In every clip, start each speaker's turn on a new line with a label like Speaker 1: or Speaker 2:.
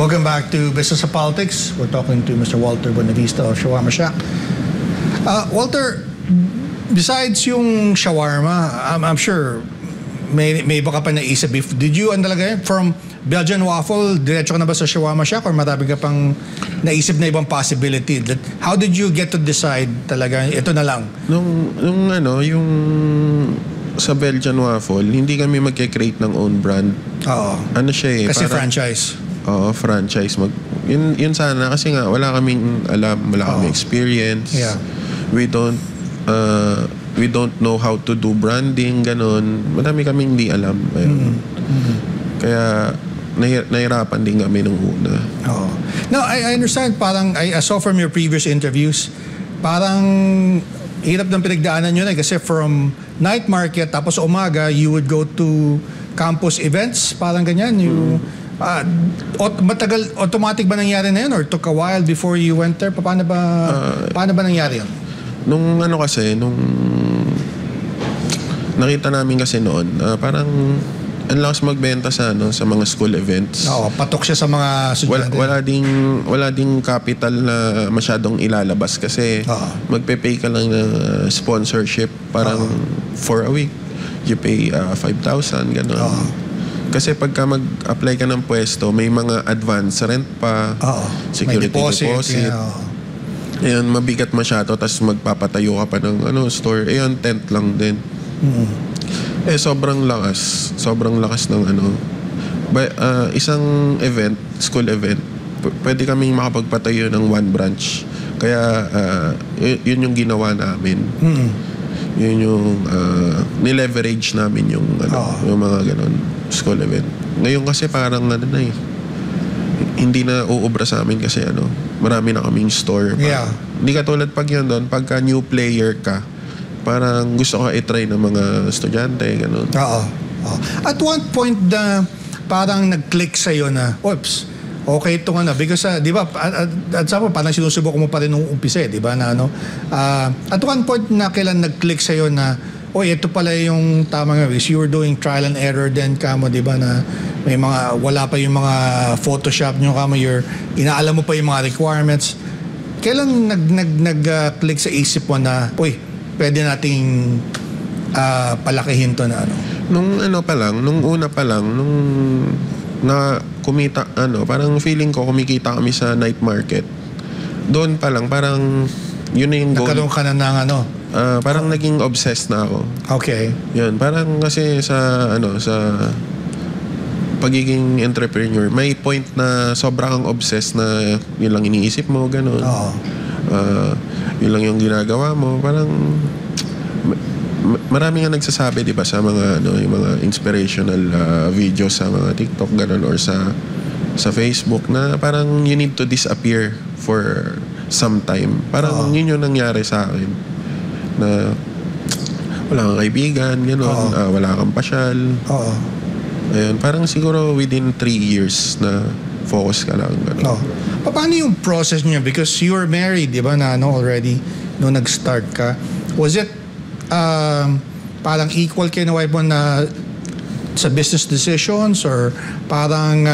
Speaker 1: Welcome back to Business of Politics. We're talking to Mr. Walter Bonavista of Shawarma Shack. Walter, besides yung shawarma, I'm sure may iba ka pa naisip. Did you, from Belgian waffle, diretso ka na ba sa Shawarma Shack or marami ka pang naisip na ibang possibility? How did you get to decide talaga, ito na lang?
Speaker 2: Yung sa Belgian waffle, hindi kami magke-create ng own brand.
Speaker 1: Oo.
Speaker 2: Ano siya eh.
Speaker 1: Kasi franchise.
Speaker 2: Oo, franchise. Yun sana kasi nga wala kaming alam, wala kaming experience.
Speaker 1: Yeah.
Speaker 2: We don't know how to do branding, ganun. Madami kaming hindi alam. Kaya nahirapan din kami nung una.
Speaker 1: Oh. Now, I understand, parang I saw from your previous interviews, parang hirap ng pinagdaanan nyo na kasi from night market tapos umaga, you would go to campus events, parang ganyan. Matagal, automatic ba nangyari na yun or took a while before you went there? Paano ba nangyari yun?
Speaker 2: Nung nakita namin kasi noon, parang ang lakas magbenta sa mga school events.
Speaker 1: Oo, patok siya sa mga estudyante.
Speaker 2: Wala ding capital na masyadong ilalabas kasi magpe-pay ka lang ng sponsorship parang for a week. You pay 5,000 gano'n. Kasi pagka mag-apply ka ng pwesto, may mga advance rent pa, security deposit. Ayan, mabigat masyado, tapos magpapatayo ka pa ng store. Ayan, tent lang din. Sobrang lakas ng isang event, school event, pwede kaming makapagpatayo ng one branch. Kaya yun yung ginawa namin. Yun yung nileverage namin yung mga ganon school event. Ngayon kasi parang hindi na uubra sa amin kasi marami na kaming store. Hindi katulad pag yun doon, pagka new player ka, parang gusto ka i-try ng mga estudyante, gano'n.
Speaker 1: At one point na parang nag-click sa'yo na, oops, okay ito nga na. Because, di ba, at sa parang sinusubok mo pa rin nung umpisa, di ba, na at one point na kailan nag-click sa'yo na, ito pala yung tama nga, because you were doing trial and error din kamo, di ba, na may mga, wala pa yung mga Photoshop nyo kamo, inaalam mo pa yung mga requirements. Kailan nag-click sa isip mo na, pwede nating palakihin to na
Speaker 2: Nung una pa lang, nung na kumita, parang feeling ko kumikita kami sa night market. Doon pa lang, parang yun na yung goal.
Speaker 1: Nagkaroon ka na ng
Speaker 2: parang naging obsessed na ako.
Speaker 1: Okay.
Speaker 2: Yun, parang kasi sa pagiging entrepreneur, may point na sobrang kang obsessed na yun lang iniisip mo, gano'n. Yun lang yung ginagawa mo. Parang marami nga nagsasabi, di ba, sa mga yung mga inspirational videos sa mga TikTok, gano'n, or sa Facebook na parang you need to disappear for some time. Parang yun yung nangyari sa akin. Na wala kang kaibigan, gano'n, wala kang pasyal. Ayun, parang siguro within 3 years na focus ka lang.
Speaker 1: Paano yung process niya? Because you were married, di ba, na already nung nag-start ka. Was it parang equal kayo na wife mo na sa business decisions or parang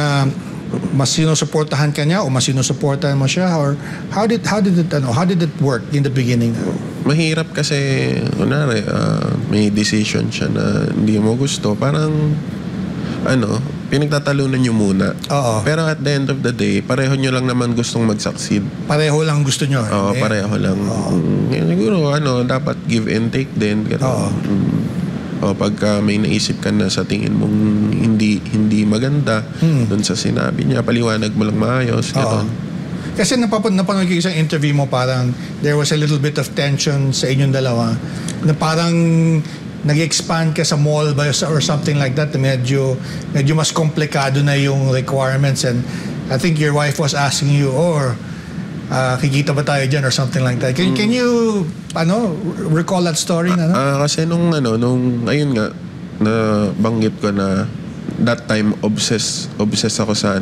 Speaker 1: mas sinusuportahan ka niya o mas sinusuportahan mo siya, or how did it work in the beginning?
Speaker 2: Mahirap kasi kunwari may decision siya na hindi mo gusto, parang pinagtatalunan nyo muna. Pero at the end of the day, pareho nyo lang naman gustong mag-succeed.
Speaker 1: Pareho lang gusto nyo.
Speaker 2: Pareho lang. Siguro dapat give and take din. Pagka may naisip ka na sa tingin mong hindi maganda dun sa sinabi niya, paliwanag mo lang maayos.
Speaker 1: Kasi napanood ko isang interview mo, parang there was a little bit of tension sa inyong dalawa na parang nag-expand ka sa mall ba or something like that, medyo mas komplikado na yung requirements, and I think your wife was asking you, kikita ba tayo dyan or something like that. Can you recall that story na?
Speaker 2: Kasi nung ayun nga, na banggit ko na that time obsessed ako sa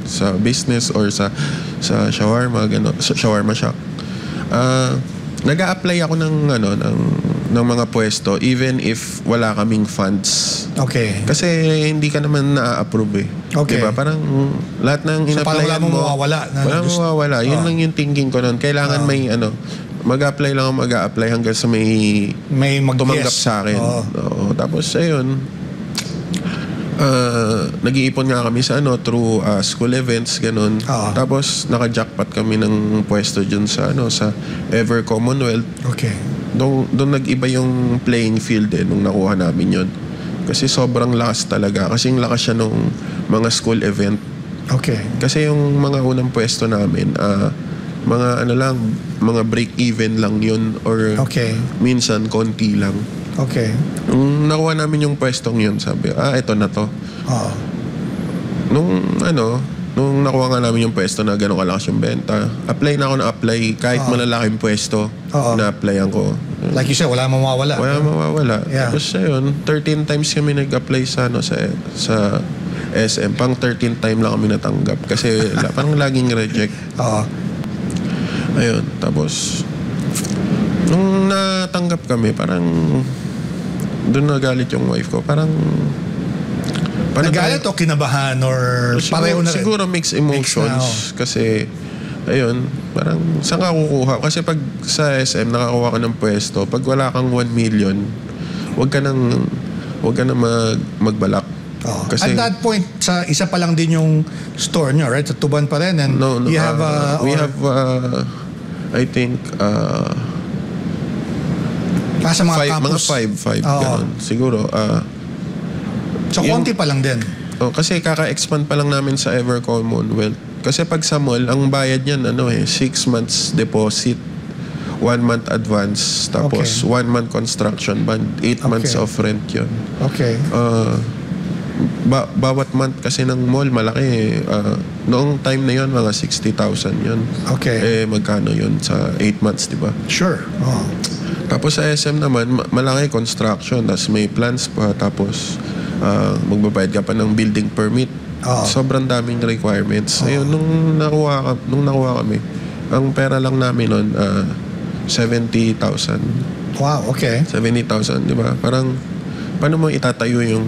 Speaker 2: sa business or sa shawarma, sa Shawarma Shack. Nag-a-apply ako ng ng mga pwesto even if wala kaming funds.
Speaker 1: Okay.
Speaker 2: Kasi hindi ka naman na-approve eh.
Speaker 1: Okay.
Speaker 2: Diba? Parang lahat ng
Speaker 1: So parang wala
Speaker 2: in-applyan
Speaker 1: mong
Speaker 2: mo,
Speaker 1: mawawala.
Speaker 2: wala mong mawawala. Yun lang yung thinking ko nun. Kailangan may mag-apply lang ako mag-apply hanggang sa may tumanggap sa akin. Oo. Tapos ayun, nag-iipon nga kami sa through school events, ganun. Tapos naka-jackpot kami ng pwesto dyan sa sa Ever Commonwealth.
Speaker 1: Okay.
Speaker 2: Doon nag-iba yung playing field nung nakuha namin yon. Kasi sobrang lakas talaga. Kasi yung lakas siya nung mga school event.
Speaker 1: Okay.
Speaker 2: Kasi yung mga unang pwesto namin, mga mga break-even lang yun or minsan konti lang.
Speaker 1: Okay.
Speaker 2: Nung nakuha namin yung pwestong yun, sabi, ito na to. Nung nakuha nga namin yung pwesto na gano'ng kalakas yung benta, apply na ako na apply kahit malalaking pwesto na applyan ko.
Speaker 1: Like you said, wala mawawala.
Speaker 2: Wala mawawala.
Speaker 1: Yeah.
Speaker 2: Tapos ayun, 13 times kami nag-apply sa sa SM. Pang 13th time lang kami natanggap kasi parang laging reject. Ayun, tapos nung natanggap kami, parang doon nagalit yung wife ko. Parang
Speaker 1: nagalit o kinabahan or pareho na rin?
Speaker 2: Siguro mixed emotions. Kasi ayun, parang saan ka kukuha? Kasi pag sa SM nakakuha ka ng pwesto, pag wala kang 1 million, wag ka nang magbalak.
Speaker 1: Kasi at that point, sa isa pa lang din yung store nyo, right? Sa Tuban pa rin. And you have
Speaker 2: we have I think
Speaker 1: sa mga campus?
Speaker 2: Mga 5 ganun. Siguro.
Speaker 1: So, konti pa lang din?
Speaker 2: Kasi kaka-expand pa lang namin sa Ever Commonwealth. Kasi pag sa mall, ang bayad niyan 6 months deposit, 1 month advance, tapos 1 month construction bond, 8 months of rent yun.
Speaker 1: Okay.
Speaker 2: Bawat month kasi ng mall, malaki. Noong time na yun, mga 60,000 yun.
Speaker 1: Okay.
Speaker 2: Magkano yun sa 8 months, di ba?
Speaker 1: Sure.
Speaker 2: Tapos sa SM naman, malaki construction, tapos may plans pa, tapos magbabayad ka pa ng building permit. Sobrang daming requirements. Ayun, nung nakuha kami, ang pera lang namin nun, 70,000.
Speaker 1: Wow, okay.
Speaker 2: 70,000, di ba? Parang, paano mo itatayo yung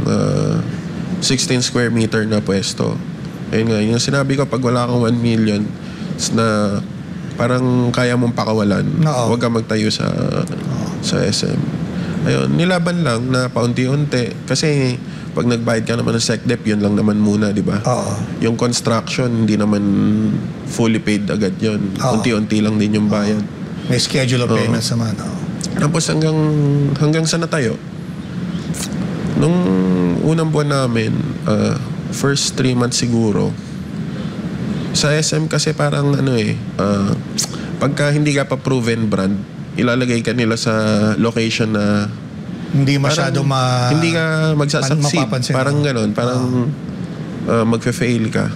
Speaker 2: 16 square meter na pwesto? Ayun nga, yung sinabi ko, pag wala kang 1 million, na parang kaya mong pakawalan, huwag ka magtayo sa SM. Ayun, nilaban lang na paunti-unti. Kasi pag nagbayad ka naman ng SecDep, yun lang naman muna, di ba? Yung construction, hindi naman fully paid agad yun. Unti-unti lang din yung bayad.
Speaker 1: May schedule of payments naman.
Speaker 2: Tapos hanggang sa natayo. Nung unang buwan namin, first 3 months siguro, sa SM kasi parang pagka hindi ka pa proven brand, ilalagay ka nila sa location na
Speaker 1: hindi masyado
Speaker 2: hindi ka magsasucceed. Parang gano'n. Parang magfe-fail ka.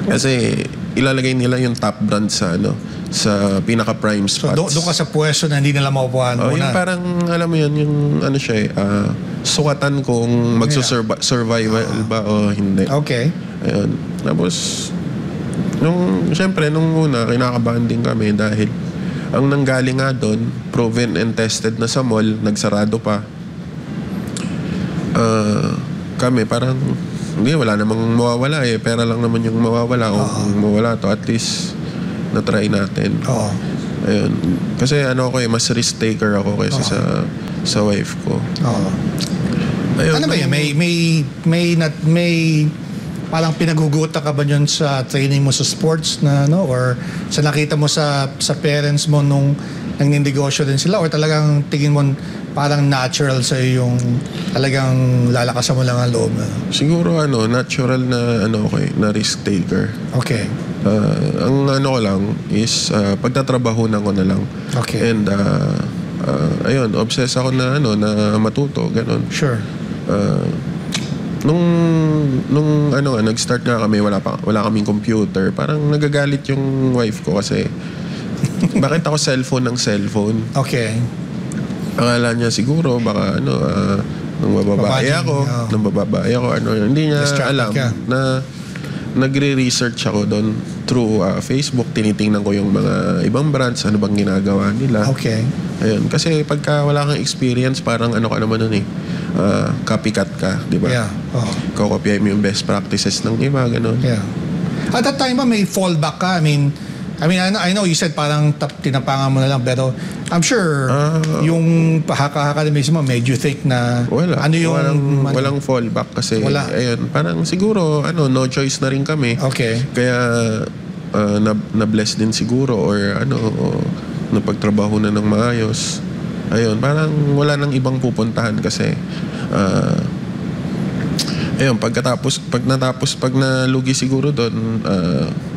Speaker 2: Kasi ilalagay nila yung top brand sa sa pinaka-prime spots.
Speaker 1: So doon ka sa pwesto na hindi nila mapupuan muna.
Speaker 2: Yung parang, alam mo yun, yung sukatan kung magsusurvival ba o hindi.
Speaker 1: Okay.
Speaker 2: Ayun. Tapos, siyempre, nung una, kinakabahan din kami dahil ang nanggaling nga doon, proven and tested na sa mall, nagsarado pa. Kami parang, hindi, wala namang mawawala pera lang naman yung mawawala. Kung mawala to, at least na-try natin. Ayun. Kasi mas risk taker ako kaysa sa wife ko. Ayun,
Speaker 1: ano ba yan? May parang pinagugutan ka ba yun sa training mo sa sports na or sa nakita mo sa parents mo nung nagninegosyo din sila, or talagang tingin mo parang natural sa yung talagang lalakasan mo lang ang loob na?
Speaker 2: Siguro natural na na risk taker.
Speaker 1: Okay.
Speaker 2: Ang ko lang is pagtatrabahunan ko na lang.
Speaker 1: Okay.
Speaker 2: And ayun, obsessed ako na na matuto, ganun.
Speaker 1: Sure.
Speaker 2: Nung nag-start nga kami, wala kaming computer. Parang nagagalit yung wife ko kasi bakit ako cellphone ng cellphone?
Speaker 1: Okay.
Speaker 2: Akala niya siguro baka nang bababae ako, hindi niya alam na nagre-research ako doon through Facebook. Tinitingnan ko yung mga ibang brands, ano bang ginagawa nila.
Speaker 1: Okay.
Speaker 2: Ayun. Kasi pagka wala kang experience, parang ano ka naman nun eh. Copycat ka, di ba?
Speaker 1: Yeah. Oh.
Speaker 2: Kokopyahin mo yung best practices ng iba, ganun.
Speaker 1: Yeah. At that time ba may fallback ka? I mean, I know you said parang tinapangan mo na lang, pero I'm sure yung haka-academics mo medyo think na
Speaker 2: Wala.
Speaker 1: ano yung
Speaker 2: Walang fallback kasi
Speaker 1: Wala.
Speaker 2: ayun, parang siguro no choice na rin kami.
Speaker 1: Okay.
Speaker 2: Kaya na-bless din siguro or napagtrabaho na ng maayos. Ayun, parang wala nang ibang pupuntahan kasi ayun, pag nalugi siguro doon,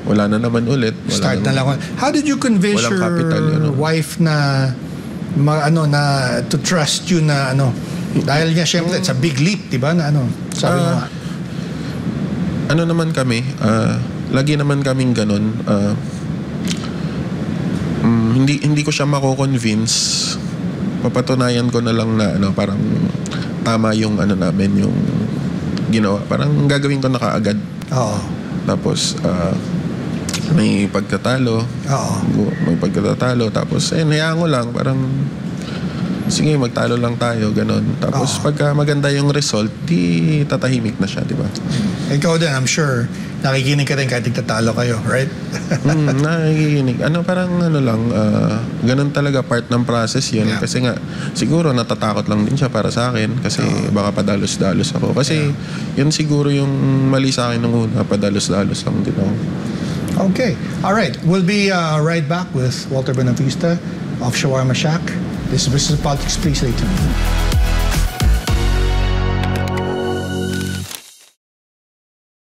Speaker 2: wala na naman ulit.
Speaker 1: Start na lang. How did you convince your
Speaker 2: capital,
Speaker 1: wife na to trust you na dahil nga syempre it's a big leap, di ba? Na sabi mo.
Speaker 2: Ano naman kami, lagi naman kaming ganun. Hindi ko siya mako-convince. Papatunayan ko na lang na parang tama yung namin, yung ginawa. Parang gagawin ko na kaagad.
Speaker 1: Oo.
Speaker 2: Tapos may pagtatalo.
Speaker 1: Oo.
Speaker 2: May pagtatalo. Tapos hayaan ko lang. Parang sige, magtalo lang tayo. Ganon. Tapos pagka maganda yung result, di tatahimik na siya, di ba?
Speaker 1: Ikaw din, I'm sure, nakikinig ka rin kahit nagtatalo kayo, right?
Speaker 2: Nakikinig. Parang lang, ganun talaga part ng process yun.
Speaker 1: Yeah.
Speaker 2: Kasi nga, siguro natatakot lang din siya para sa akin. Kasi baka padalos-dalos ako. Kasi yun siguro yung mali sa akin nung una, padalos-dalos lang din ako.
Speaker 1: Okay. All right. We'll be right back with Walter Bonavista of Shawarma Shack. This is Business Politics. Please stay tuned.